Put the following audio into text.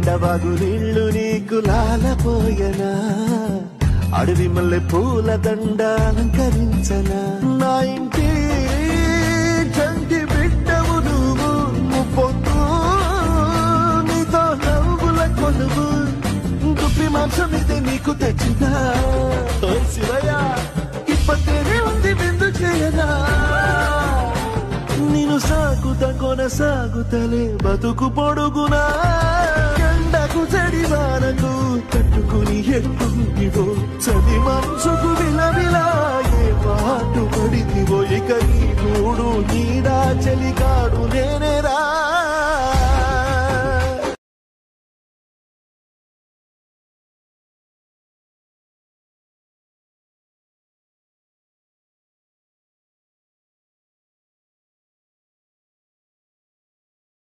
కొండవాగు నీళ్లు నీకు లాలపోయనా అడవి మల్లె పూల దండ అలంకరించనా నా ఇంటి చంటి బిడ్డవు నువ్వు ముప్పొద్దు నీతో నవ్వుల కొలువు గుప్పి మాంసం ఇది నీకు తెచ్చినా శివయ్య ఇప్పటినే ఉంది విందు చేయనా నిన్ను సాగుతా కొనసాగుతలే బతుకు పొడుగునా ఎండకు చెడివానకు తట్టుకుని ఎట్టుకుంటివో చది మనసుకు విలవిలా ఏ పాటు పడితివో ఇక ఈ మూడు నీడా చెలికాడు నేనేరా